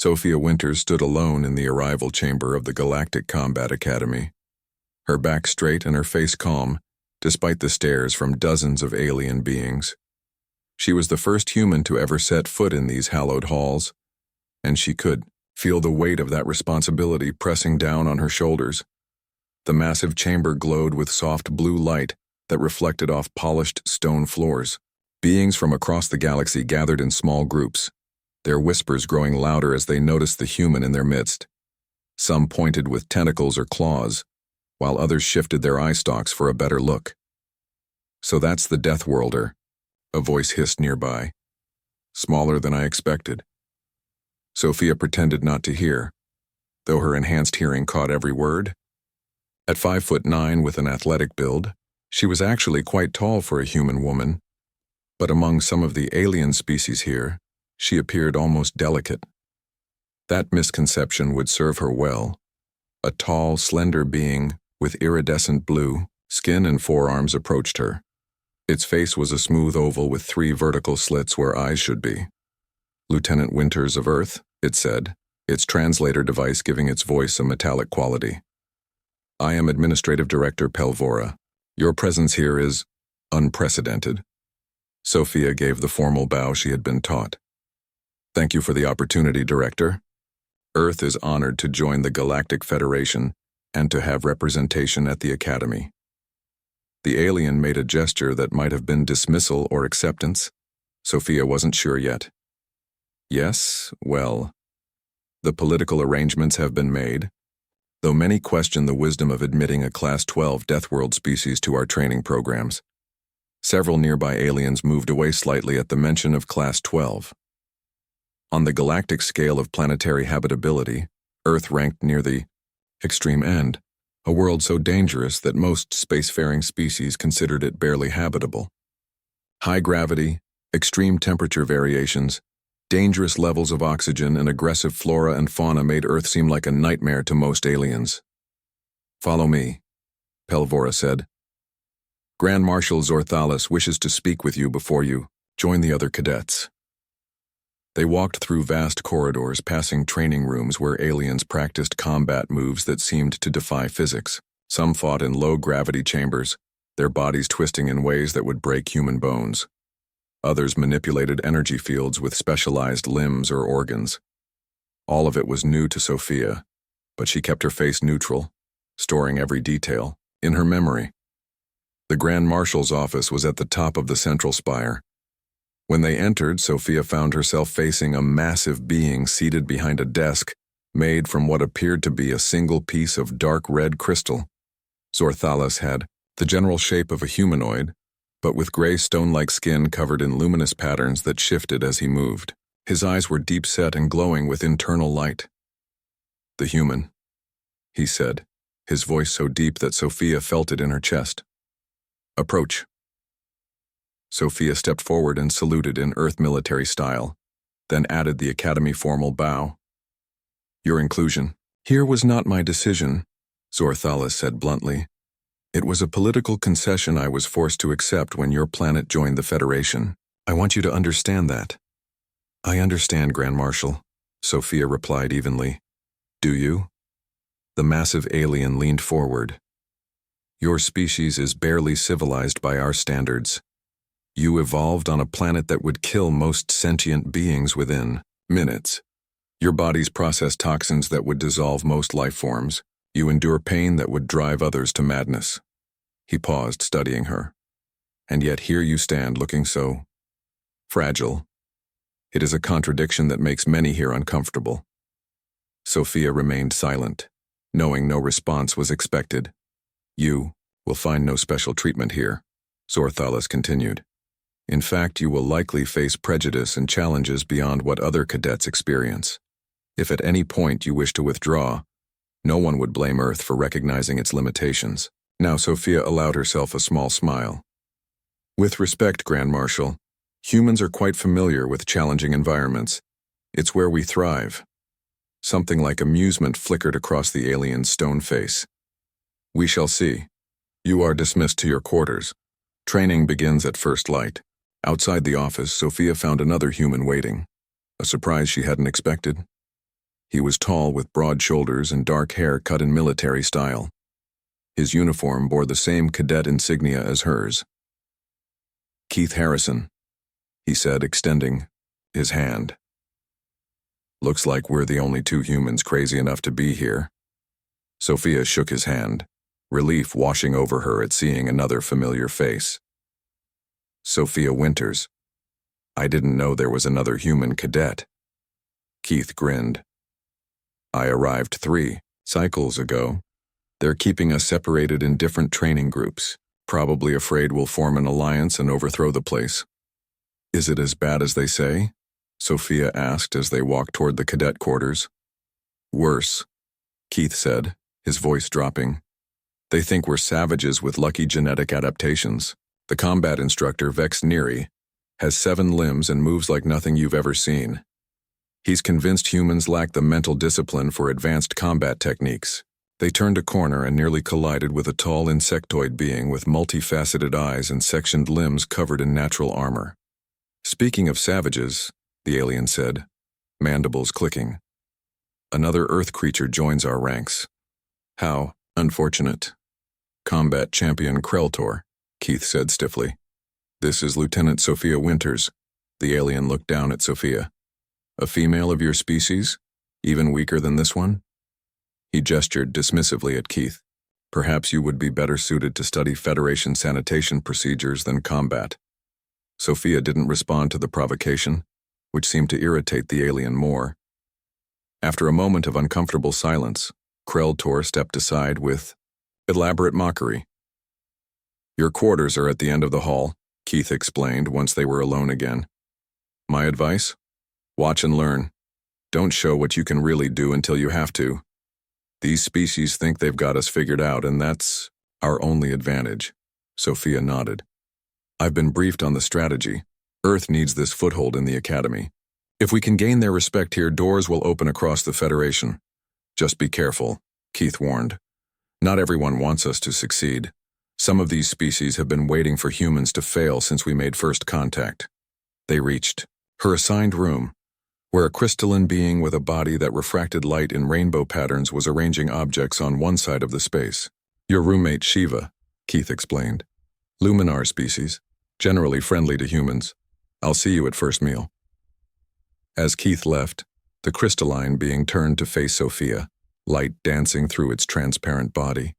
Sophia Winters stood alone in the arrival chamber of the Galactic Combat Academy, her back straight and her face calm, despite the stares from dozens of alien beings. She was the first human to ever set foot in these hallowed halls, and she could feel the weight of that responsibility pressing down on her shoulders. The massive chamber glowed with soft blue light that reflected off polished stone floors. Beings from across the galaxy gathered in small groups, their whispers growing louder as they noticed the human in their midst. Some pointed with tentacles or claws, while others shifted their eye stalks for a better look. "So that's the Deathworlder," a voice hissed nearby. "Smaller than I expected." Sophia pretended not to hear, though her enhanced hearing caught every word. At 5'9" with an athletic build, she was actually quite tall for a human woman, but among some of the alien species here, she appeared almost delicate. That misconception would serve her well. A tall, slender being with iridescent blue skin and forearms approached her. Its face was a smooth oval with 3 vertical slits where eyes should be. "Lieutenant Winters of Earth," it said, its translator device giving its voice a metallic quality. "I am Administrative Director Pelvora. Your presence here is unprecedented." Sophia gave the formal bow she had been taught. "Thank you for the opportunity, Director. Earth is honored to join the Galactic Federation and to have representation at the Academy." The alien made a gesture that might have been dismissal or acceptance. Sophia wasn't sure yet. "Yes, well, the political arrangements have been made, though many question the wisdom of admitting a Class 12 Deathworld species to our training programs." Several nearby aliens moved away slightly at the mention of Class 12. On the galactic scale of planetary habitability, Earth ranked near the extreme end, a world so dangerous that most spacefaring species considered it barely habitable. High gravity, extreme temperature variations, dangerous levels of oxygen, and aggressive flora and fauna made Earth seem like a nightmare to most aliens. "Follow me," Pelvora said. "Grand Marshal Zorthalis wishes to speak with you before you join the other cadets." They walked through vast corridors, passing training rooms where aliens practiced combat moves that seemed to defy physics. Some fought in low-gravity chambers, their bodies twisting in ways that would break human bones. Others manipulated energy fields with specialized limbs or organs. All of it was new to Sophia, but she kept her face neutral, storing every detail in her memory. The Grand Marshal's office was at the top of the central spire. When they entered, Sophia found herself facing a massive being seated behind a desk made from what appeared to be a single piece of dark red crystal. Zorthalis had the general shape of a humanoid, but with gray stone-like skin covered in luminous patterns that shifted as he moved. His eyes were deep-set and glowing with internal light. "The human," he said, his voice so deep that Sophia felt it in her chest. "Approach." Sophia stepped forward and saluted in Earth military style, then added the Academy formal bow. "Your inclusion here was not my decision," Zorthalis said bluntly. "It was a political concession I was forced to accept when your planet joined the Federation. I want you to understand that." "I understand, Grand Marshal," Sophia replied evenly. "Do you?" The massive alien leaned forward. "Your species is barely civilized by our standards. You evolved on a planet that would kill most sentient beings within minutes. Your bodies process toxins that would dissolve most life forms. You endure pain that would drive others to madness." He paused, studying her. "And yet here you stand, looking so fragile. It is a contradiction that makes many here uncomfortable." Sophia remained silent, knowing no response was expected. "You will find no special treatment here," Zorthalis continued. "In fact, you will likely face prejudice and challenges beyond what other cadets experience. If at any point you wish to withdraw, no one would blame Earth for recognizing its limitations." Now Sophia allowed herself a small smile. "With respect, Grand Marshal, humans are quite familiar with challenging environments. It's where we thrive." Something like amusement flickered across the alien's stone face. "We shall see. You are dismissed to your quarters. Training begins at first light." Outside the office, Sophia found another human waiting, a surprise she hadn't expected. He was tall with broad shoulders and dark hair cut in military style. His uniform bore the same cadet insignia as hers. "Keith Harrison," he said, extending his hand. "Looks like we're the only two humans crazy enough to be here." Sophia shook his hand, relief washing over her at seeing another familiar face. "Sophia Winters. I didn't know there was another human cadet." Keith grinned. "I arrived 3 cycles ago. They're keeping us separated in different training groups, probably afraid we'll form an alliance and overthrow the place." "Is it as bad as they say?" Sophia asked as they walked toward the cadet quarters. "Worse," Keith said, his voice dropping. "They think we're savages with lucky genetic adaptations. The combat instructor, Vex Neary, has 7 limbs and moves like nothing you've ever seen. He's convinced humans lack the mental discipline for advanced combat techniques." They turned a corner and nearly collided with a tall insectoid being with multifaceted eyes and sectioned limbs covered in natural armor. "Speaking of savages," the alien said, mandibles clicking. "Another Earth creature joins our ranks. How unfortunate." "Combat champion Kreltor," Keith said stiffly. "This is Lieutenant Sophia Winters." The alien looked down at Sophia. "A female of your species? Even weaker than this one?" He gestured dismissively at Keith. "Perhaps you would be better suited to study Federation sanitation procedures than combat." Sophia didn't respond to the provocation, which seemed to irritate the alien more. After a moment of uncomfortable silence, Kreltor stepped aside with elaborate mockery. "Your quarters are at the end of the hall," Keith explained once they were alone again. "My advice? Watch and learn. Don't show what you can really do until you have to. These species think they've got us figured out, and that's our only advantage." Sophia nodded. "I've been briefed on the strategy. Earth needs this foothold in the Academy. If we can gain their respect here, doors will open across the Federation. Just be careful," Keith warned. "Not everyone wants us to succeed. Some of these species have been waiting for humans to fail since we made first contact." They reached her assigned room, where a crystalline being with a body that refracted light in rainbow patterns was arranging objects on one side of the space. "Your roommate Shiva," Keith explained. "Luminar species, generally friendly to humans. I'll see you at first meal." As Keith left, the crystalline being turned to face Sophia, light dancing through its transparent body.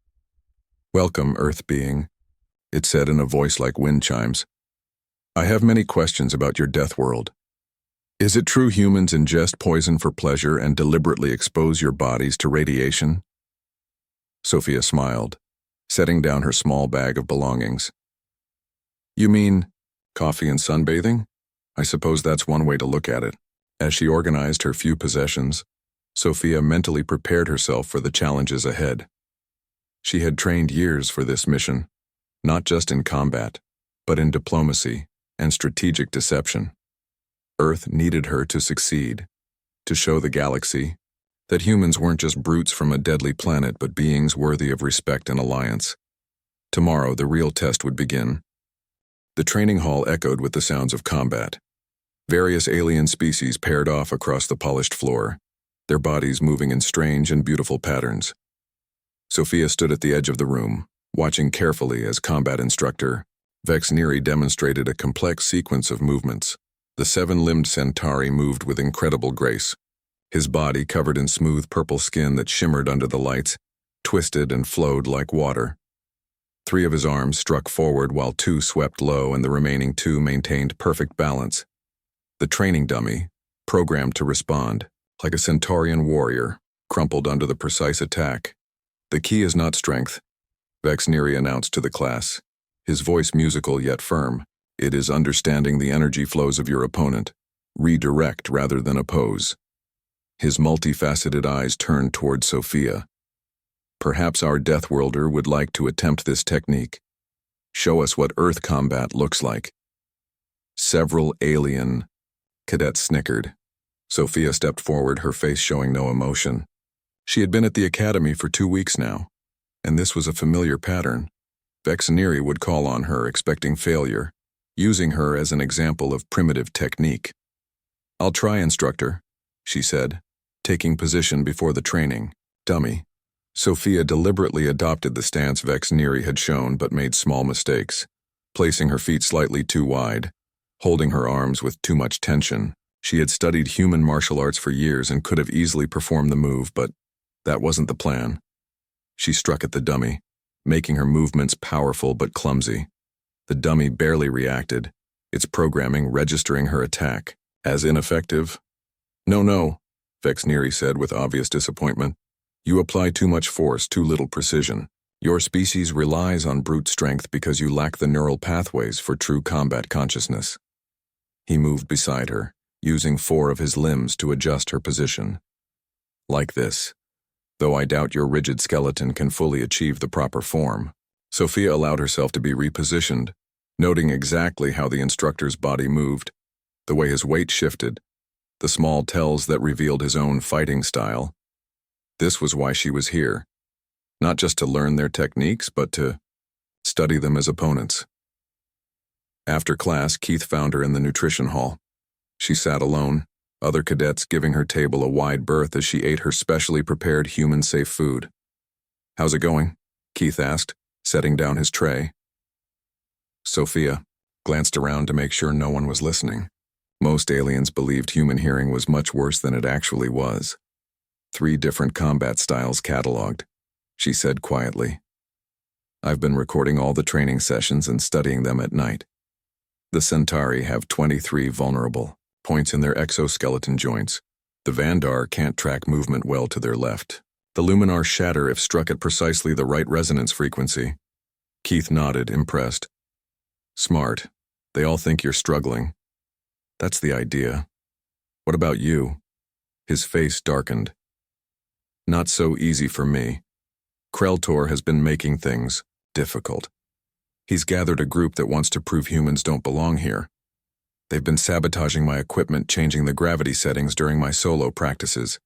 "Welcome, Earth being," it said in a voice like wind chimes. "I have many questions about your death world. Is it true humans ingest poison for pleasure and deliberately expose your bodies to radiation?" Sophia smiled, setting down her small bag of belongings. "You mean coffee and sunbathing? I suppose that's one way to look at it." As she organized her few possessions, Sophia mentally prepared herself for the challenges ahead. She had trained years for this mission, not just in combat, but in diplomacy and strategic deception. Earth needed her to succeed, to show the galaxy that humans weren't just brutes from a deadly planet but beings worthy of respect and alliance. Tomorrow, the real test would begin. The training hall echoed with the sounds of combat. Various alien species paired off across the polished floor, their bodies moving in strange and beautiful patterns. Sophia stood at the edge of the room, watching carefully as combat instructor Vex Neary demonstrated a complex sequence of movements. The 7-limbed centauri moved with incredible grace. His body, covered in smooth purple skin that shimmered under the lights, twisted and flowed like water. 3 of his arms struck forward while 2 swept low and the remaining 2 maintained perfect balance. The training dummy, programmed to respond, like a centaurian warrior, crumpled under the precise attack. "The key is not strength," Vex Neary announced to the class, his voice musical yet firm. "It is understanding the energy flows of your opponent. Redirect rather than oppose." His multifaceted eyes turned toward Sophia. "Perhaps our Deathworlder would like to attempt this technique. Show us what Earth combat looks like." Several alien cadets snickered. Sophia stepped forward, her face showing no emotion. She had been at the Academy for 2 weeks now, and this was a familiar pattern. Vex Neary would call on her, expecting failure, using her as an example of primitive technique. "I'll try, instructor," she said, taking position before the training. Dummy. Sophia deliberately adopted the stance Vex Neri had shown but made small mistakes, placing her feet slightly too wide, holding her arms with too much tension. She had studied human martial arts for years and could have easily performed the move, but that wasn't the plan. She struck at the dummy, making her movements powerful but clumsy. The dummy barely reacted, its programming registering her attack as ineffective. No, Vex Neri said with obvious disappointment. You apply too much force, too little precision. Your species relies on brute strength because you lack the neural pathways for true combat consciousness. He moved beside her, using 4 of his limbs to adjust her position. Like this. Though I doubt your rigid skeleton can fully achieve the proper form. Sophia allowed herself to be repositioned, noting exactly how the instructor's body moved, the way his weight shifted, the small tells that revealed his own fighting style. This was why she was here. Not just to learn their techniques, but to study them as opponents. After class, Keith found her in the nutrition hall. She sat alone, other cadets giving her table a wide berth as she ate her specially prepared human-safe food. How's it going? Keith asked, setting down his tray. Sophia glanced around to make sure no one was listening. Most aliens believed human hearing was much worse than it actually was. 3 different combat styles cataloged, she said quietly. I've been recording all the training sessions and studying them at night. The Centauri have 23 vulnerable points in their exoskeleton joints. The Vandar can't track movement well to their left. The Luminar shatter if struck at precisely the right resonance frequency. Keith nodded, impressed. Smart. They all think you're struggling. That's the idea. What about you? His face darkened. Not so easy for me. Kreltor has been making things difficult. He's gathered a group that wants to prove humans don't belong here. They've been sabotaging my equipment, changing the gravity settings during my solo practices.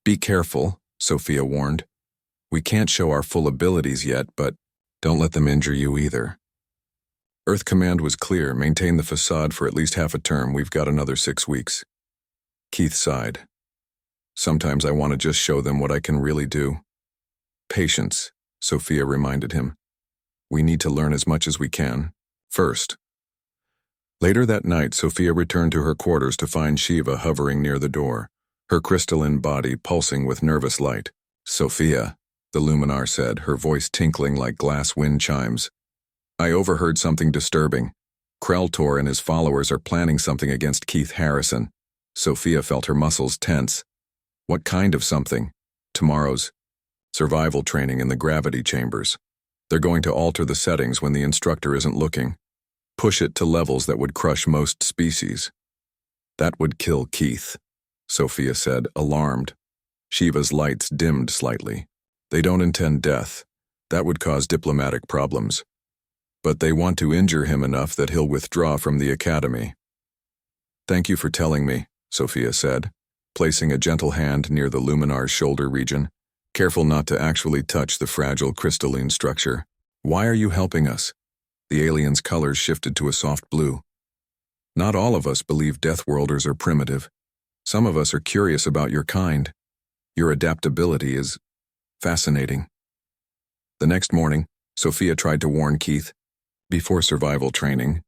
Be careful, Sophia warned. We can't show our full abilities yet, but don't let them injure you either. Earth Command was clear. Maintain the facade for at least half a term. We've got another 6 weeks. Keith sighed. Sometimes I want to just show them what I can really do. Patience, Sophia reminded him. We need to learn as much as we can, first. Later that night, Sophia returned to her quarters to find Shiva hovering near the door, her crystalline body pulsing with nervous light. Sophia, the Luminar said, her voice tinkling like glass wind chimes. I overheard something disturbing. Kreltor and his followers are planning something against Keith Harrison. Sophia felt her muscles tense. What kind of something? Tomorrow's survival training in the gravity chambers. They're going to alter the settings when the instructor isn't looking. Push it to levels that would crush most species. That would kill Keith, Sophia said, alarmed. Shiva's lights dimmed slightly. They don't intend death. That would cause diplomatic problems. But they want to injure him enough that he'll withdraw from the academy. Thank you for telling me, Sophia said, placing a gentle hand near the Luminar's shoulder region, careful not to actually touch the fragile crystalline structure. Why are you helping us? The alien's colors shifted to a soft blue. Not all of us believe Deathworlders are primitive. Some of us are curious about your kind. Your adaptability is fascinating. The next morning, Sophia tried to warn Keith before survival training,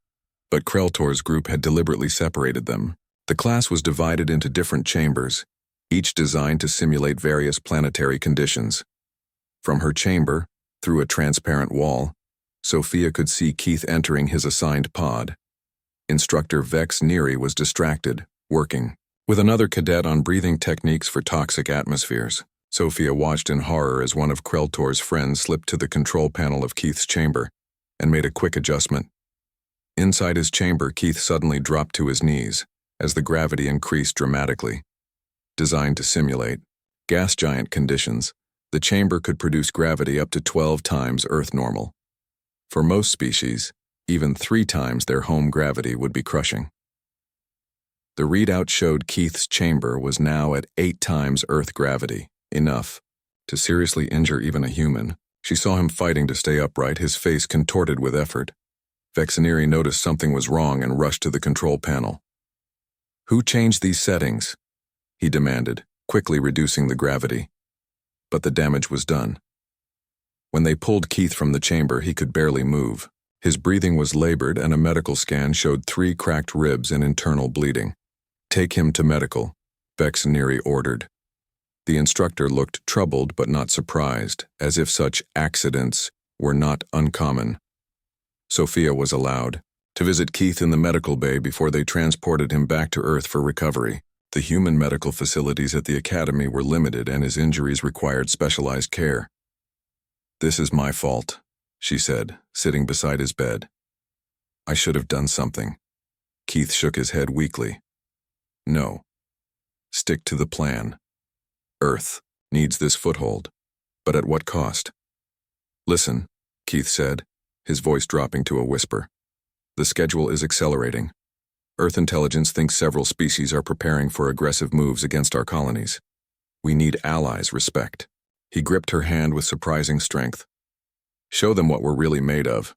but Kreltor's group had deliberately separated them. The class was divided into different chambers, each designed to simulate various planetary conditions. From her chamber, through a transparent wall, Sophia could see Keith entering his assigned pod. Instructor Vex Neri was distracted, working with another cadet on breathing techniques for toxic atmospheres. Sophia watched in horror as one of Kreltor's friends slipped to the control panel of Keith's chamber and made a quick adjustment. Inside his chamber, Keith suddenly dropped to his knees as the gravity increased dramatically. Designed to simulate gas giant conditions, the chamber could produce gravity up to 12 times Earth normal. For most species, even 3 times their home gravity would be crushing. The readout showed Keith's chamber was now at 8 times Earth gravity, enough to seriously injure even a human. She saw him fighting to stay upright, his face contorted with effort. Vex Neri noticed something was wrong and rushed to the control panel. Who changed these settings? he demanded, quickly reducing the gravity. But the damage was done. When they pulled Keith from the chamber, he could barely move. His breathing was labored and a medical scan showed 3 cracked ribs and internal bleeding. "Take him to medical," Vexneri ordered. The instructor looked troubled but not surprised, as if such accidents were not uncommon. Sophia was allowed to visit Keith in the medical bay before they transported him back to Earth for recovery. The human medical facilities at the academy were limited and his injuries required specialized care. "This is my fault," she said, sitting beside his bed. "I should have done something." Keith shook his head weakly. "No. Stick to the plan. Earth needs this foothold, but at what cost?" "Listen," Keith said, his voice dropping to a whisper. "The schedule is accelerating. Earth intelligence thinks several species are preparing for aggressive moves against our colonies. We need allies' respect." He gripped her hand with surprising strength. "Show them what we're really made of."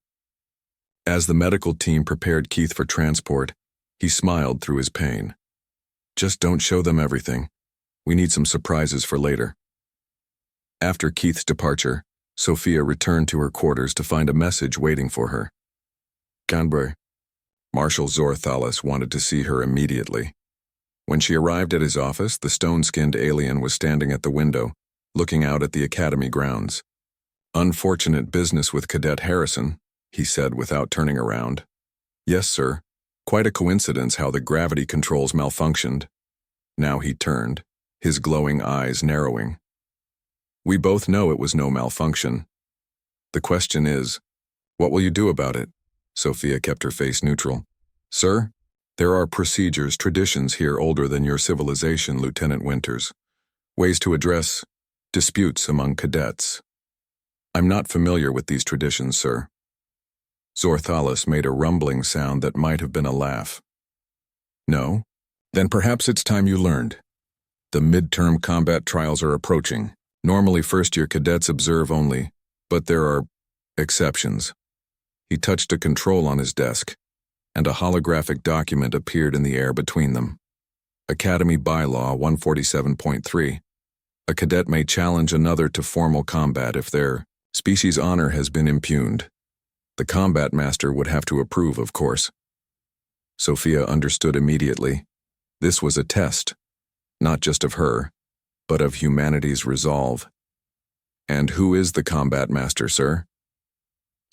As the medical team prepared Keith for transport, he smiled through his pain. "Just don't show them everything. We need some surprises for later." After Keith's departure, Sophia returned to her quarters to find a message waiting for her. "Canberra." Marshal Zorthalis wanted to see her immediately. When she arrived at his office, the stone-skinned alien was standing at the window, looking out at the academy grounds. "Unfortunate business with Cadet Harrison," he said without turning around. "Yes, sir. Quite a coincidence how the gravity controls malfunctioned." Now he turned, his glowing eyes narrowing. "We both know it was no malfunction. The question is, what will you do about it?" Sophia kept her face neutral. "Sir, there are procedures, traditions here older than your civilization, Lieutenant Winters. Ways to address disputes among cadets." "I'm not familiar with these traditions, sir." Zorthalis made a rumbling sound that might have been a laugh. "No? Then perhaps it's time you learned. The midterm combat trials are approaching. Normally first-year cadets observe only, but there are exceptions." He touched a control on his desk, and a holographic document appeared in the air between them. Academy Bylaw 147.3. A cadet may challenge another to formal combat if their species honor has been impugned. The combat master would have to approve, of course. Sophia understood immediately. This was a test, not just of her, but of humanity's resolve. "And who is the combat master, sir?"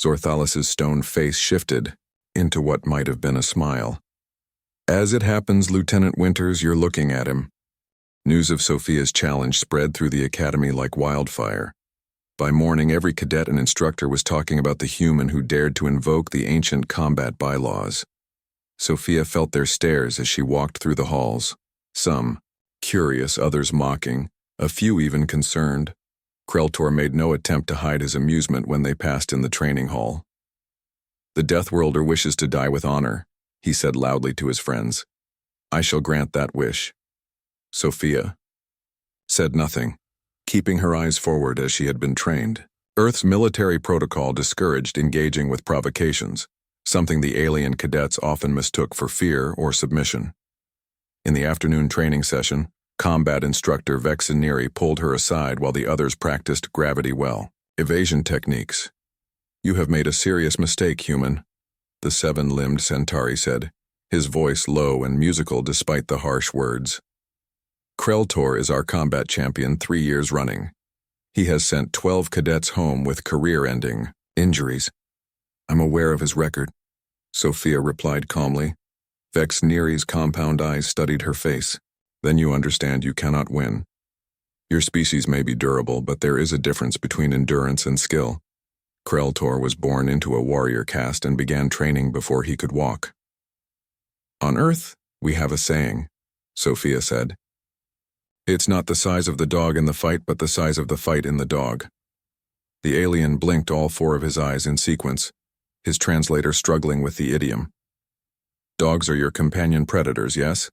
Zorthalis's stone face shifted into what might have been a smile. "As it happens, Lieutenant Winters, you're looking at him." News of Sophia's challenge spread through the academy like wildfire. By morning, every cadet and instructor was talking about the human who dared to invoke the ancient combat bylaws. Sophia felt their stares as she walked through the halls. Some curious, others mocking, a few even concerned. Kreltor made no attempt to hide his amusement when they passed in the training hall. "The Deathworlder wishes to die with honor," he said loudly to his friends. "I shall grant that wish." Sophia said nothing, keeping her eyes forward as she had been trained. Earth's military protocol discouraged engaging with provocations, something the alien cadets often mistook for fear or submission. In the afternoon training session, combat instructor Vexneri pulled her aside while the others practiced gravity well. "Evasion techniques. You have made a serious mistake, human," the 7-limbed Centauri said, his voice low and musical despite the harsh words. "Kreltor is our combat champion 3 years running. He has sent 12 cadets home with career-ending injuries." "I'm aware of his record," Sophia replied calmly. Vexneri's compound eyes studied her face. "Then you understand you cannot win. Your species may be durable, but there is a difference between endurance and skill. Kreltor was born into a warrior caste and began training before he could walk." "On Earth, we have a saying," Sophia said. "It's not the size of the dog in the fight, but the size of the fight in the dog." The alien blinked all 4 of his eyes in sequence, his translator struggling with the idiom. "Dogs are your companion predators, yes?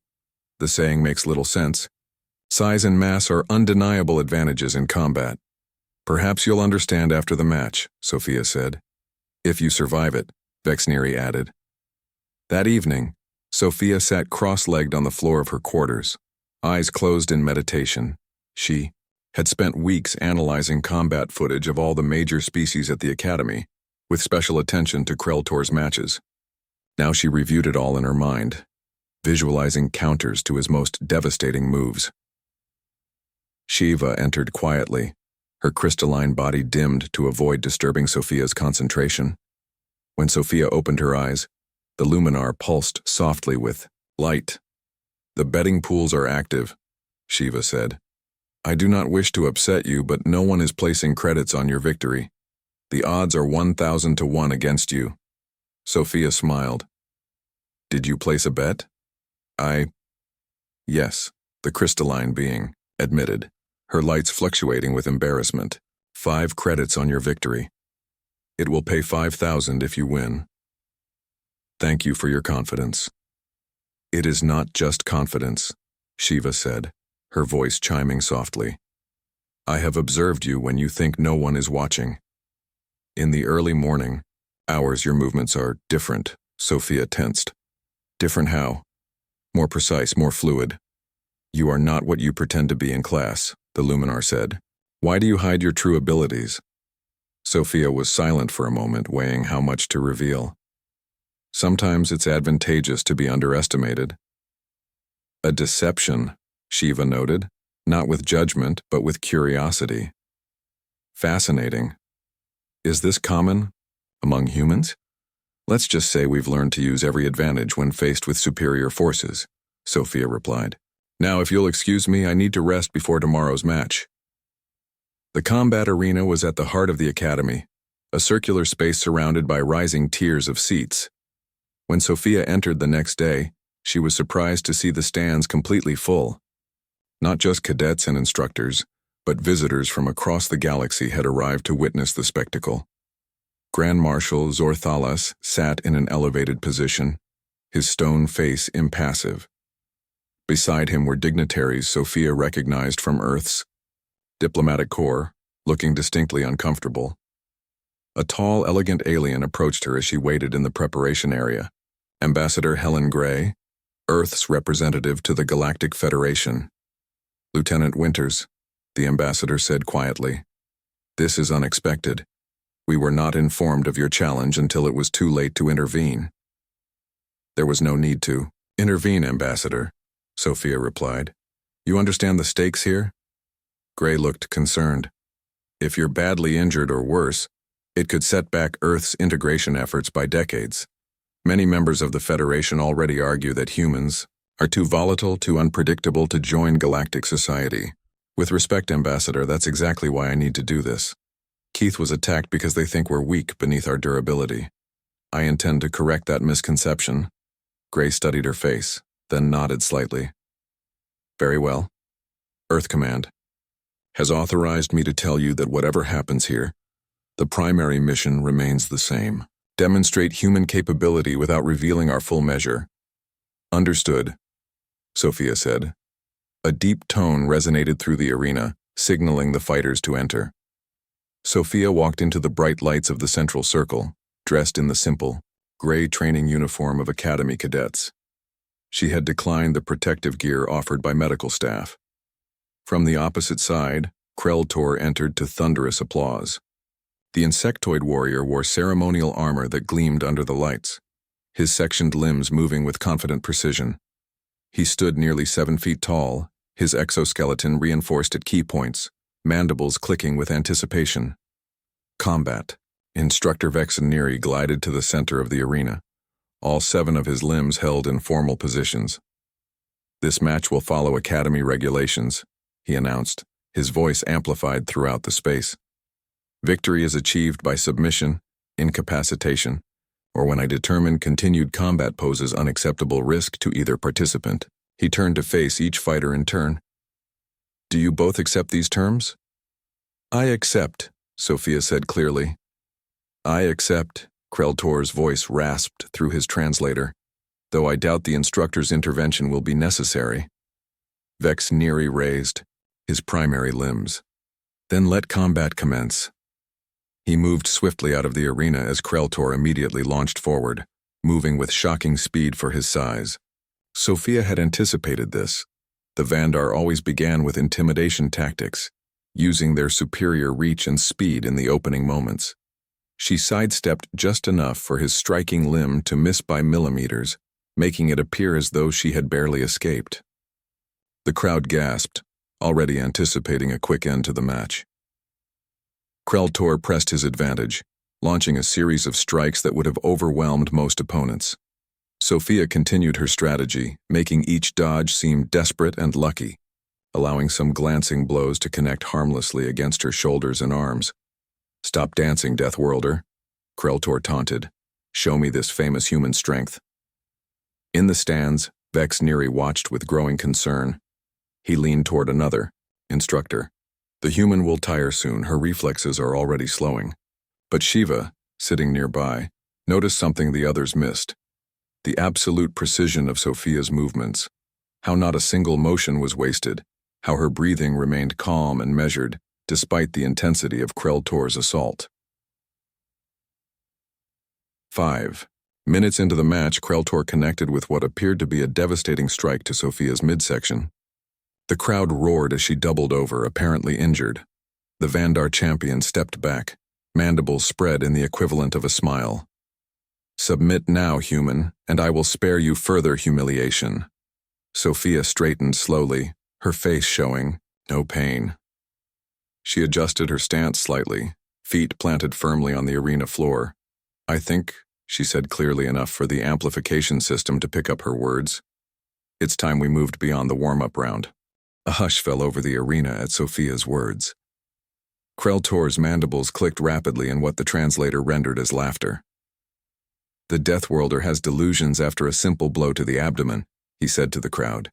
The saying makes little sense. Size and mass are undeniable advantages in combat. Perhaps you'll understand after the match," Sophia said. "If you survive it," Vexneri added. That evening, Sophia sat cross-legged on the floor of her quarters. Eyes closed in meditation, she had spent weeks analyzing combat footage of all the major species at the Academy, with special attention to Kreltor's matches. Now she reviewed it all in her mind, visualizing counters to his most devastating moves. Shiva entered quietly, her crystalline body dimmed to avoid disturbing Sophia's concentration. When Sophia opened her eyes, the luminar pulsed softly with light. "The betting pools are active," Shiva said. "I do not wish to upset you, but no one is placing credits on your victory. The odds are 1,000 to 1 against you." Sophia smiled. "Did you place a bet?" Yes, the crystalline being admitted, her lights fluctuating with embarrassment. 5 credits on your victory. It will pay 5,000 if you win. Thank you for your confidence." "It is not just confidence," Shiva said, her voice chiming softly. "I have observed you when you think no one is watching. In the early morning hours, your movements are different." Sophia tensed. "Different how?" "More precise, more fluid." "You are not what you pretend to be in class," the luminar said. "Why do you hide your true abilities?" Sophia was silent for a moment, weighing how much to reveal. "Sometimes it's advantageous to be underestimated." "A deception," Shiva noted, not with judgment, but with curiosity. "Fascinating. Is this common among humans?" "Let's just say we've learned to use every advantage when faced with superior forces," Sophia replied. "Now, if you'll excuse me, I need to rest before tomorrow's match." The combat arena was at the heart of the Academy, a circular space surrounded by rising tiers of seats. When Sophia entered the next day, she was surprised to see the stands completely full. Not just cadets and instructors, but visitors from across the galaxy had arrived to witness the spectacle. Grand Marshal Zorthalas sat in an elevated position, his stone face impassive. Beside him were dignitaries Sophia recognized from Earth's diplomatic corps, looking distinctly uncomfortable. A tall, elegant alien approached her as she waited in the preparation area. Ambassador Helen Gray, Earth's representative to the Galactic Federation. "Lieutenant Winters," the ambassador said quietly. "This is unexpected. We were not informed of your challenge until it was too late to intervene." "There was no need to intervene, Ambassador," Sophia replied. "You understand the stakes here?" Gray looked concerned. "If you're badly injured or worse, it could set back Earth's integration efforts by decades. Many members of the Federation already argue that humans are too volatile, too unpredictable to join galactic society. With respect, Ambassador, that's exactly why I need to do this. Keith was attacked because they think we're weak beneath our durability. I intend to correct that misconception." Gray studied her face, then nodded slightly. "Very well. Earth Command has authorized me to tell you that whatever happens here, the primary mission remains the same. Demonstrate human capability without revealing our full measure." "Understood," Sophia said. A deep tone resonated through the arena, signaling the fighters to enter. Sophia walked into the bright lights of the central circle, dressed in the simple, gray training uniform of Academy cadets. She had declined the protective gear offered by medical staff. From the opposite side, Kreltor entered to thunderous applause. The insectoid warrior wore ceremonial armor that gleamed under the lights, his sectioned limbs moving with confident precision. He stood nearly 7 feet tall, his exoskeleton reinforced at key points, mandibles clicking with anticipation. Combat. Instructor Vexeniri glided to the center of the arena, all 7 of his limbs held in formal positions. "This match will follow Academy regulations," he announced, his voice amplified throughout the space. "Victory is achieved by submission, incapacitation, or when I determine continued combat poses unacceptable risk to either participant." He turned to face each fighter in turn. "Do you both accept these terms?" "I accept," Sophia said clearly. "I accept," Kreltor's voice rasped through his translator, "though I doubt the instructor's intervention will be necessary." Vexeniri raised his primary limbs. "Then let combat commence." He moved swiftly out of the arena as Kreltor immediately launched forward, moving with shocking speed for his size. Sophia had anticipated this. The Vandar always began with intimidation tactics, using their superior reach and speed in the opening moments. She sidestepped just enough for his striking limb to miss by millimeters, making it appear as though she had barely escaped. The crowd gasped, already anticipating a quick end to the match. Kreltor pressed his advantage, launching a series of strikes that would have overwhelmed most opponents. Sophia continued her strategy, making each dodge seem desperate and lucky, allowing some glancing blows to connect harmlessly against her shoulders and arms. "Stop dancing, Deathworlder," Kreltor taunted. "Show me this famous human strength." In the stands, Vex Neri watched with growing concern. He leaned toward another instructor. "The human will tire soon, her reflexes are already slowing." But Shiva, sitting nearby, noticed something the others missed. The absolute precision of Sophia's movements. How not a single motion was wasted. How her breathing remained calm and measured, despite the intensity of Kreltor's assault. 5 minutes into the match, Kreltor connected with what appeared to be a devastating strike to Sophia's midsection. The crowd roared as she doubled over, apparently injured. The Vandar champion stepped back, mandibles spread in the equivalent of a smile. "Submit now, human, and I will spare you further humiliation." Sophia straightened slowly, her face showing no pain. She adjusted her stance slightly, feet planted firmly on the arena floor. "I think," she said clearly enough for the amplification system to pick up her words, "it's time we moved beyond the warm-up round." A hush fell over the arena at Sophia's words. Kreltor's mandibles clicked rapidly in what the translator rendered as laughter. "The Deathworlder has delusions after a simple blow to the abdomen," he said to the crowd.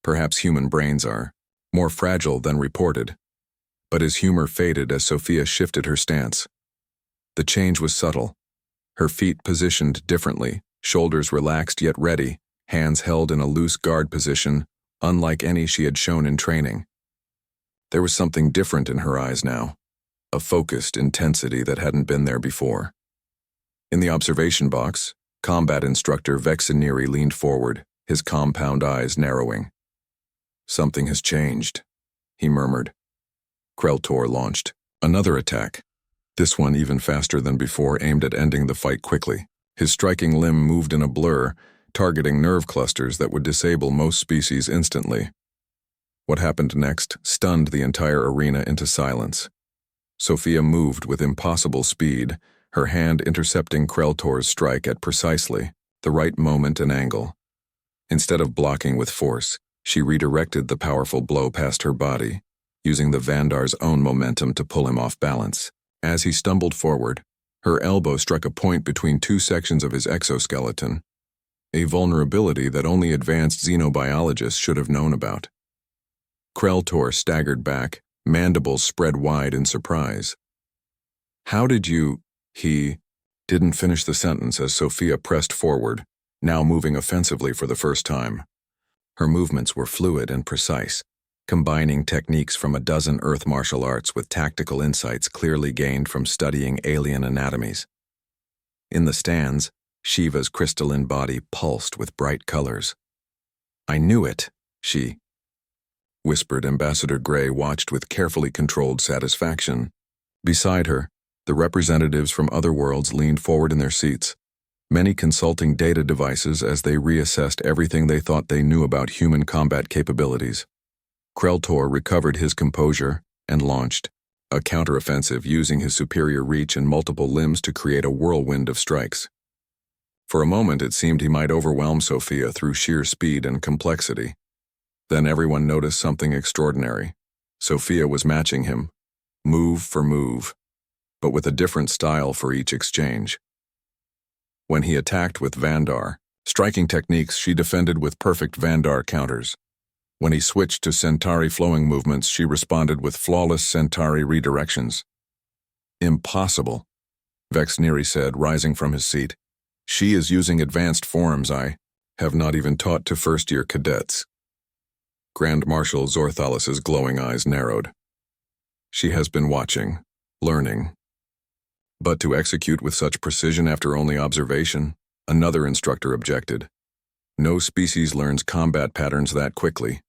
"Perhaps human brains are more fragile than reported." But his humor faded as Sophia shifted her stance. The change was subtle. Her feet positioned differently, shoulders relaxed yet ready, hands held in a loose guard position, unlike any she had shown in training. There was something different in her eyes now, a focused intensity that hadn't been there before. In the observation box, combat instructor Vex Neri leaned forward, his compound eyes narrowing. "Something has changed," he murmured. Kreltor launched another attack, this one even faster than before, aimed at ending the fight quickly. His striking limb moved in a blur, targeting nerve clusters that would disable most species instantly. What happened next stunned the entire arena into silence. Sophia moved with impossible speed, her hand intercepting Kreltor's strike at precisely the right moment and angle. Instead of blocking with force, she redirected the powerful blow past her body, using the Vandar's own momentum to pull him off balance. As he stumbled forward, her elbow struck a point between two sections of his exoskeleton, a vulnerability that only advanced xenobiologists should have known about. Kreltor staggered back, mandibles spread wide in surprise. "How did you—" He didn't finish the sentence as Sophia pressed forward, now moving offensively for the first time. Her movements were fluid and precise, combining techniques from a dozen earth martial arts with tactical insights clearly gained from studying alien anatomies. In the stands, Shiva's crystalline body pulsed with bright colors. "I knew it," she whispered. Ambassador Gray watched with carefully controlled satisfaction. Beside her, the representatives from other worlds leaned forward in their seats, many consulting data devices as they reassessed everything they thought they knew about human combat capabilities. Kreltor recovered his composure and launched a counteroffensive using his superior reach and multiple limbs to create a whirlwind of strikes. For a moment it seemed he might overwhelm Sophia through sheer speed and complexity. Then everyone noticed something extraordinary. Sophia was matching him, move for move, but with a different style for each exchange. When he attacked with Vandar, striking techniques, she defended with perfect Vandar counters. When he switched to Centauri flowing movements, she responded with flawless Centauri redirections. "Impossible," Vex Neri said, rising from his seat. "She is using advanced forms I have not even taught to first-year cadets." Grand Marshal Zorthalus's glowing eyes narrowed. "She has been watching, learning." "But to execute with such precision after only observation," another instructor objected. "No species learns combat patterns that quickly."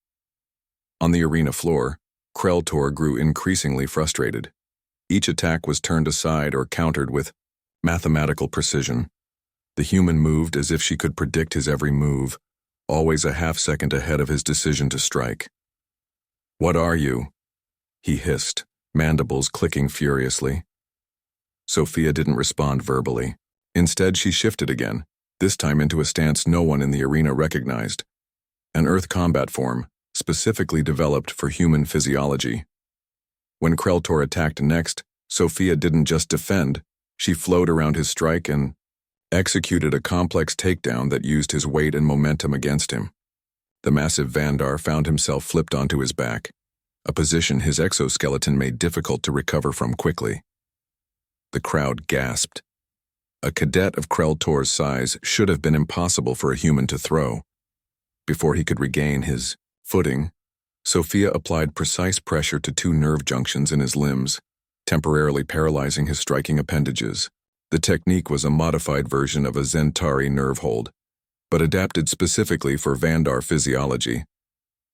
On the arena floor, Kreltor grew increasingly frustrated. Each attack was turned aside or countered with mathematical precision. The human moved as if she could predict his every move, always a half-second ahead of his decision to strike. "What are you?" he hissed, mandibles clicking furiously. Sophia didn't respond verbally. Instead, she shifted again, this time into a stance no one in the arena recognized. An Earth combat form, specifically developed for human physiology. When Kreltor attacked next, Sophia didn't just defend, she flowed around his strike and executed a complex takedown that used his weight and momentum against him. The massive Vandar found himself flipped onto his back, a position his exoskeleton made difficult to recover from quickly. The crowd gasped. A cadet of Kreltor's size should have been impossible for a human to throw. Before he could regain his footing, Sophia applied precise pressure to two nerve junctions in his limbs, temporarily paralyzing his striking appendages. The technique was a modified version of a Zentari nerve hold, but adapted specifically for Vandar physiology.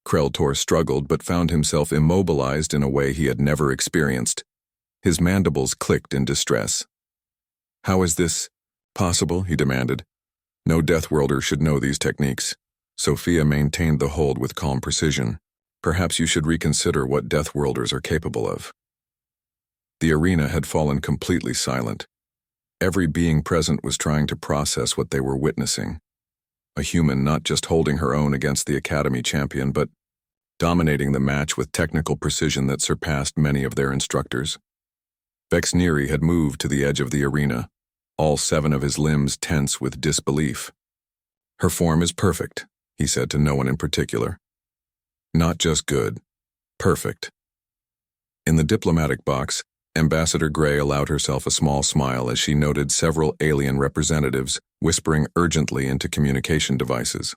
Kreltor struggled but found himself immobilized in a way he had never experienced. His mandibles clicked in distress. "How is this possible?" he demanded. No Deathworlder should know these techniques. Sophia maintained the hold with calm precision. "Perhaps you should reconsider what Deathworlders are capable of." The arena had fallen completely silent. Every being present was trying to process what they were witnessing. A human not just holding her own against the Academy champion, but dominating the match with technical precision that surpassed many of their instructors. Vexneri had moved to the edge of the arena, all 7 of his limbs tense with disbelief. "Her form is perfect," he said to no one in particular. "Not just good, perfect." In the diplomatic box, Ambassador Gray allowed herself a small smile as she noted several alien representatives whispering urgently into communication devices.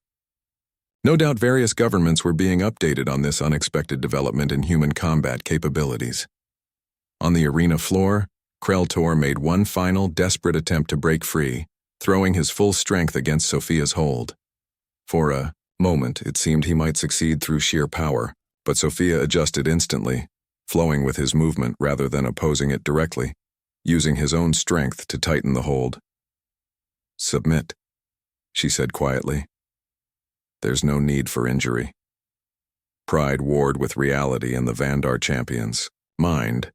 No doubt various governments were being updated on this unexpected development in human combat capabilities. On the arena floor, Kreltor made one final, desperate attempt to break free, throwing his full strength against Sophia's hold. For a moment, it seemed he might succeed through sheer power, but Sophia adjusted instantly, flowing with his movement rather than opposing it directly, using his own strength to tighten the hold. "Submit," she said quietly. "There's no need for injury." Pride warred with reality in the Vandar champion's mind.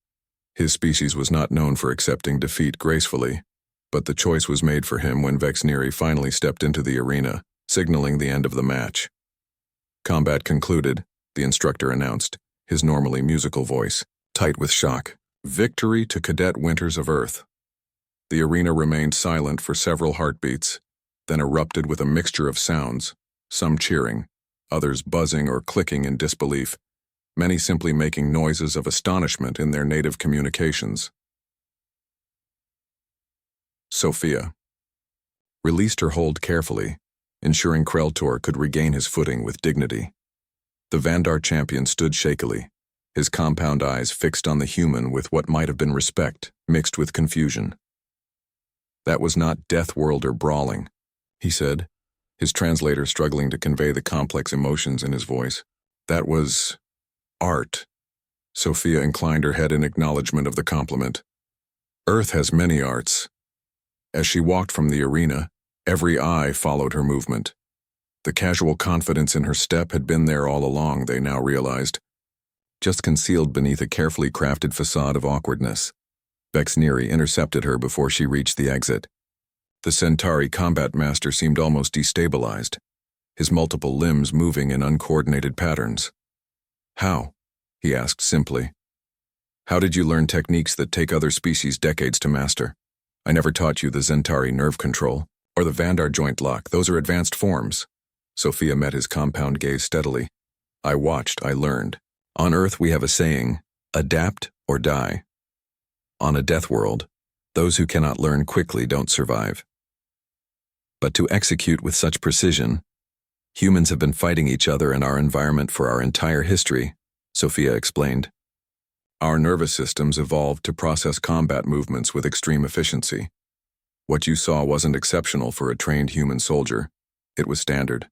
His species was not known for accepting defeat gracefully, but the choice was made for him when Vexneri finally stepped into the arena, signaling the end of the match. "Combat concluded," the instructor announced, his normally musical voice tight with shock. "Victory to Cadet Winters of Earth." The arena remained silent for several heartbeats, then erupted with a mixture of sounds, some cheering, others buzzing or clicking in disbelief, many simply making noises of astonishment in their native communications. Sophia released her hold carefully, ensuring Kreltor could regain his footing with dignity. The Vandar champion stood shakily, his compound eyes fixed on the human with what might have been respect mixed with confusion. "That was not Deathworlder brawling," he said, his translator struggling to convey the complex emotions in his voice. "That was art." Sophia inclined her head in acknowledgement of the compliment. "Earth has many arts." As she walked from the arena, every eye followed her movement. The casual confidence in her step had been there all along, they now realized, just concealed beneath a carefully crafted facade of awkwardness. Vexneri intercepted her before she reached the exit. The Centauri combat master seemed almost destabilized, his multiple limbs moving in uncoordinated patterns. "How?" he asked simply. "How did you learn techniques that take other species decades to master? I never taught you the Zentari nerve control, or the Vandar joint lock. Those are advanced forms." Sophia met his compound gaze steadily. "I watched, I learned. On Earth we have a saying, adapt or die. On a death world, those who cannot learn quickly don't survive. But to execute with such precision, humans have been fighting each other in our environment for our entire history," Sophia explained. "Our nervous systems evolved to process combat movements with extreme efficiency. What you saw wasn't exceptional for a trained human soldier. It was standard."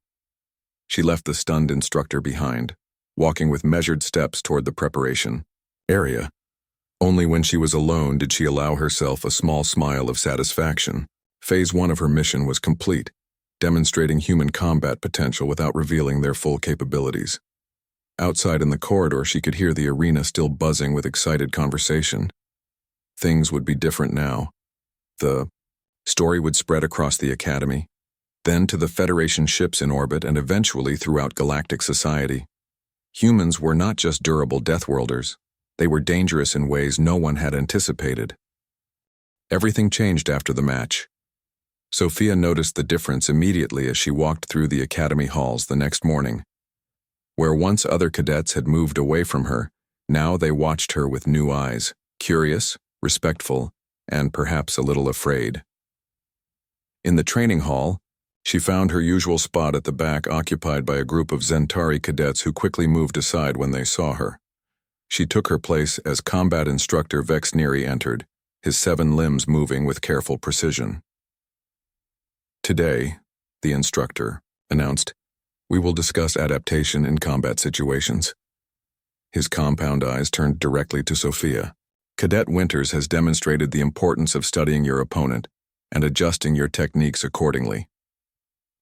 She left the stunned instructor behind, walking with measured steps toward the preparation area. Only when she was alone did she allow herself a small smile of satisfaction. Phase 1 of her mission was complete, demonstrating human combat potential without revealing their full capabilities. Outside in the corridor, she could hear the arena still buzzing with excited conversation. Things would be different now. The story would spread across the Academy, then to the Federation ships in orbit, and eventually throughout galactic society. Humans were not just durable Deathworlders. They were dangerous in ways no one had anticipated. Everything changed after the match. Sophia noticed the difference immediately as she walked through the Academy halls the next morning. Where once other cadets had moved away from her, now they watched her with new eyes, curious, respectful, and perhaps a little afraid. In the training hall, she found her usual spot at the back occupied by a group of Zentari cadets who quickly moved aside when they saw her. She took her place as combat instructor Vex Neri entered, his 7 limbs moving with careful precision. "Today," the instructor announced, "we will discuss adaptation in combat situations." His compound eyes turned directly to Sophia. "Cadet Winters has demonstrated the importance of studying your opponent and adjusting your techniques accordingly."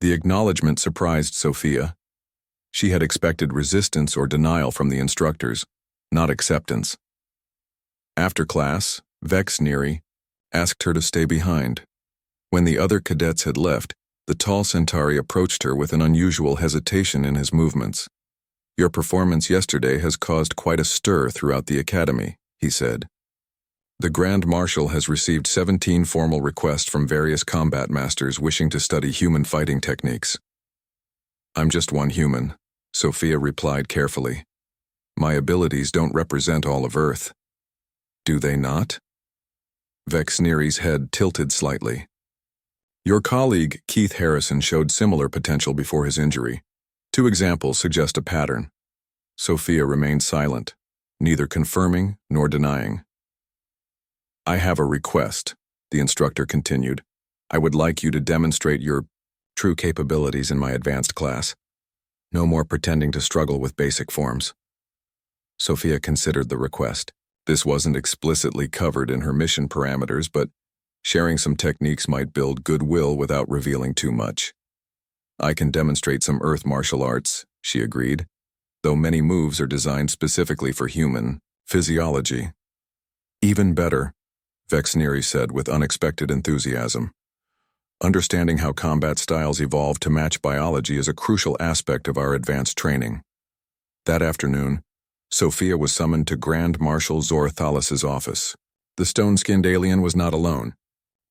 The acknowledgement surprised Sophia. She had expected resistance or denial from the instructors, not acceptance. After class, Vex Neri asked her to stay behind. When the other cadets had left, the tall Centauri approached her with an unusual hesitation in his movements. "Your performance yesterday has caused quite a stir throughout the Academy," he said. "The Grand Marshal has received 17 formal requests from various combat masters wishing to study human fighting techniques." "I'm just one human," Sophia replied carefully. "My abilities don't represent all of Earth." "Do they not?" Vex Neri's head tilted slightly. "Your colleague, Keith Harrison, showed similar potential before his injury. 2 examples suggest a pattern." Sophia remained silent, neither confirming nor denying. "I have a request," the instructor continued. "I would like you to demonstrate your true capabilities in my advanced class. No more pretending to struggle with basic forms." Sophia considered the request. This wasn't explicitly covered in her mission parameters, but sharing some techniques might build goodwill without revealing too much. "I can demonstrate some Earth martial arts," she agreed, "though many moves are designed specifically for human physiology." "Even better," Vex Neri said with unexpected enthusiasm. "Understanding how combat styles evolve to match biology is a crucial aspect of our advanced training." That afternoon, Sophia was summoned to Grand Marshal Zor Thalas's office. The stone-skinned alien was not alone.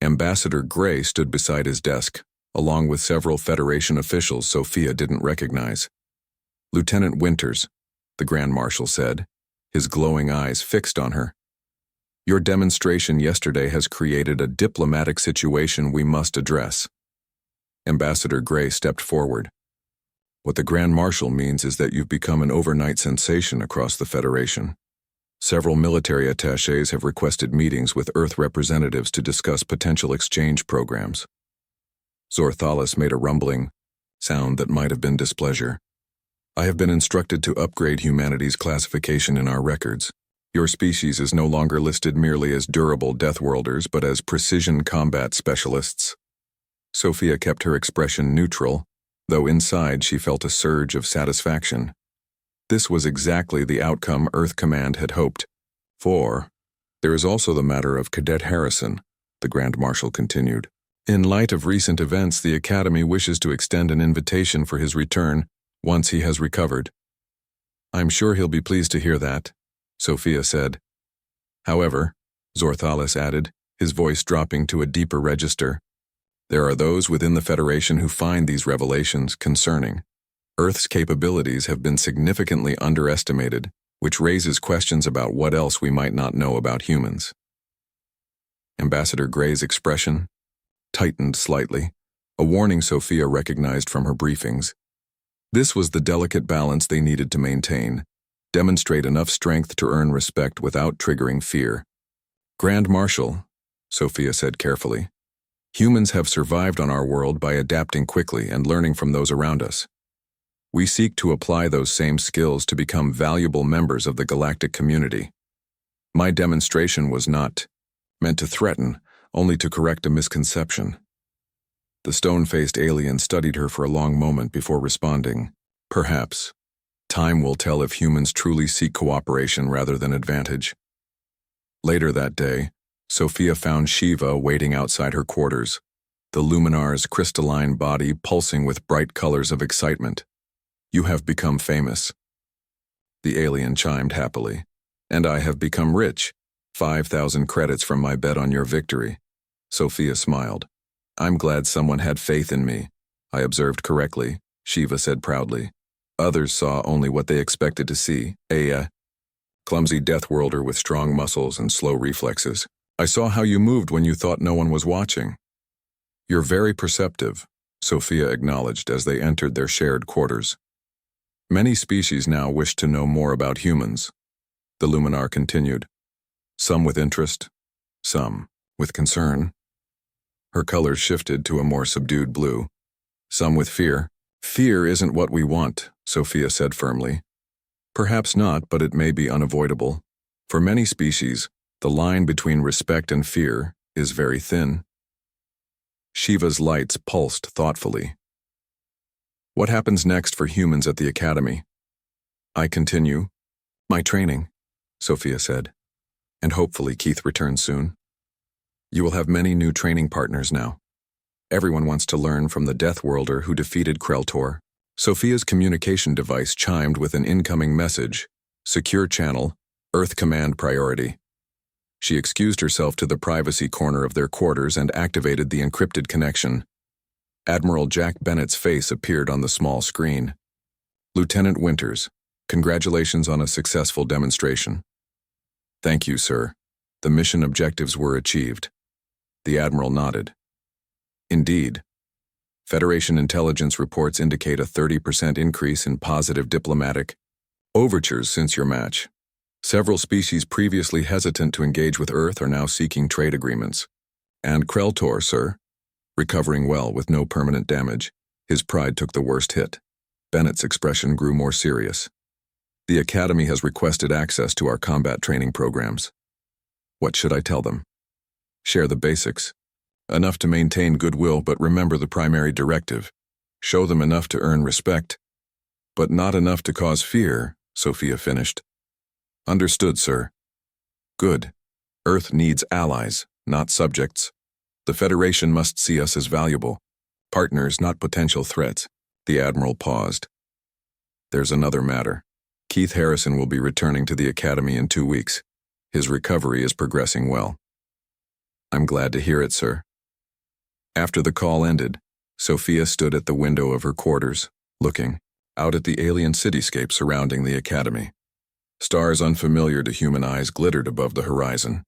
Ambassador Gray stood beside his desk, along with several Federation officials Sophia didn't recognize. "Lieutenant Winters," the Grand Marshal said, his glowing eyes fixed on her. "Your demonstration yesterday has created a diplomatic situation we must address." Ambassador Gray stepped forward. "What the Grand Marshal means is that you've become an overnight sensation across the Federation. Several military attachés have requested meetings with Earth representatives to discuss potential exchange programs." Zor Thalas made a rumbling sound that might have been displeasure. "I have been instructed to upgrade humanity's classification in our records. Your species is no longer listed merely as durable Deathworlders, but as precision combat specialists." Sophia kept her expression neutral, though inside she felt a surge of satisfaction. This was exactly the outcome Earth Command had hoped for. "There is also the matter of Cadet Harrison," the Grand Marshal continued. "In light of recent events, the Academy wishes to extend an invitation for his return once he has recovered." "I'm sure he'll be pleased to hear that," Sophia said. "However," Zor Thalas added, his voice dropping to a deeper register, "there are those within the Federation who find these revelations concerning. Earth's capabilities have been significantly underestimated, which raises questions about what else we might not know about humans." Ambassador Gray's expression tightened slightly, a warning Sophia recognized from her briefings. This was the delicate balance they needed to maintain. Demonstrate enough strength to earn respect without triggering fear. "Grand Marshal," Sophia said carefully, "humans have survived on our world by adapting quickly and learning from those around us. We seek to apply those same skills to become valuable members of the galactic community. My demonstration was not meant to threaten, only to correct a misconception. The stone-faced alien studied her for a long moment before responding. Perhaps. Time will tell if humans truly seek cooperation rather than advantage. Later that day, Sophia found Shiva waiting outside her quarters, the Luminar's crystalline body pulsing with bright colors of excitement. You have become famous. The alien chimed happily. And I have become rich. 5,000 credits from my bet on your victory. Sophia smiled. I'm glad someone had faith in me. I observed correctly, Shiva said proudly. Others saw only what they expected to see, a clumsy Deathworlder with strong muscles and slow reflexes. I saw how you moved when you thought no one was watching. You're very perceptive, Sophia acknowledged as they entered their shared quarters. Many species now wish to know more about humans, the Luminar continued. Some with interest, some with concern. Her colors shifted to a more subdued blue. Some with fear. Fear isn't what we want, Sophia said firmly. Perhaps not, but it may be unavoidable. For many species, the line between respect and fear is very thin. Shiva's lights pulsed thoughtfully. What happens next for humans at the Academy? I continue my training, Sophia said, and hopefully Keith returns soon. You will have many new training partners now. Everyone wants to learn from the Deathworlder who defeated Kreltor. Sophia's communication device chimed with an incoming message. Secure channel, Earth Command priority. She excused herself to the privacy corner of their quarters and activated the encrypted connection. Admiral Jack Bennett's face appeared on the small screen. Lieutenant Winters, congratulations on a successful demonstration. Thank you, sir. The mission objectives were achieved. The Admiral nodded. Indeed. Federation intelligence reports indicate a 30% increase in positive diplomatic overtures since your match. Several species previously hesitant to engage with Earth are now seeking trade agreements. And Kreltor, sir, recovering well with no permanent damage, his pride took the worst hit. Bennett's expression grew more serious. The Academy has requested access to our combat training programs. What should I tell them? Share the basics. Enough to maintain goodwill, but remember the primary directive. Show them enough to earn respect, but not enough to cause fear, Sophia finished. Understood, sir. Good. Earth needs allies, not subjects. The Federation must see us as valuable. Partners, not potential threats. The Admiral paused. There's another matter. Keith Harrison will be returning to the Academy in 2 weeks. His recovery is progressing well. I'm glad to hear it, sir. After the call ended, Sophia stood at the window of her quarters, looking out at the alien cityscape surrounding the Academy. Stars unfamiliar to human eyes glittered above the horizon.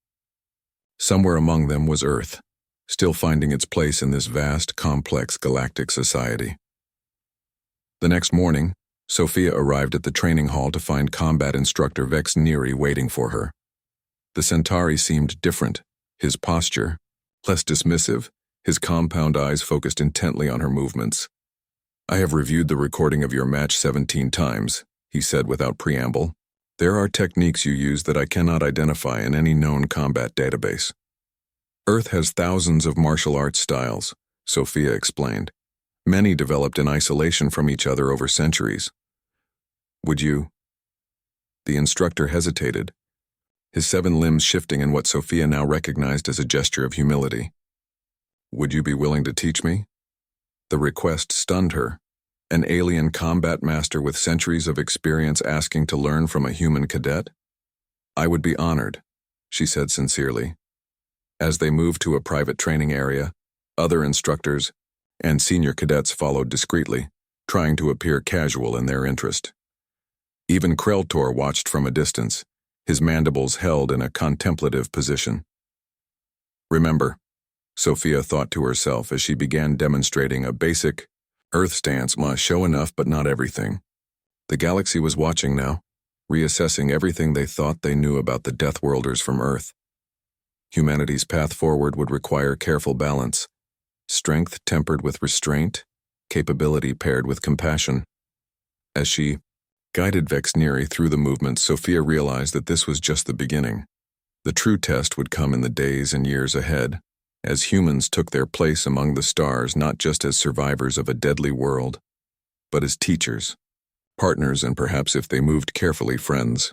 Somewhere among them was Earth, still finding its place in this vast, complex galactic society. The next morning, Sophia arrived at the training hall to find combat instructor Vex Neary waiting for her. The Centauri seemed different, his posture less dismissive, his compound eyes focused intently on her movements. I have reviewed the recording of your match 17 times, he said without preamble. There are techniques you use that I cannot identify in any known combat database. Earth has thousands of martial arts styles, Sophia explained, many developed in isolation from each other over centuries. Would you? The instructor hesitated, his 7 limbs shifting in what Sophia now recognized as a gesture of humility. Would you be willing to teach me? The request stunned her. An alien combat master with centuries of experience asking to learn from a human cadet? I would be honored, she said sincerely. As they moved to a private training area, other instructors and senior cadets followed discreetly, trying to appear casual in their interest. Even Kreltor watched from a distance, his mandibles held in a contemplative position. Remember, Sophia thought to herself as she began demonstrating a basic Earth stance must show enough but not everything. The galaxy was watching now, reassessing everything they thought they knew about the Deathworlders from Earth. Humanity's path forward would require careful balance, strength tempered with restraint, capability paired with compassion. As she guided Vexneri through the movement, Sophia realized that this was just the beginning. The true test would come in the days and years ahead, as humans took their place among the stars, not just as survivors of a deadly world, but as teachers, partners, and perhaps, if they moved carefully, friends.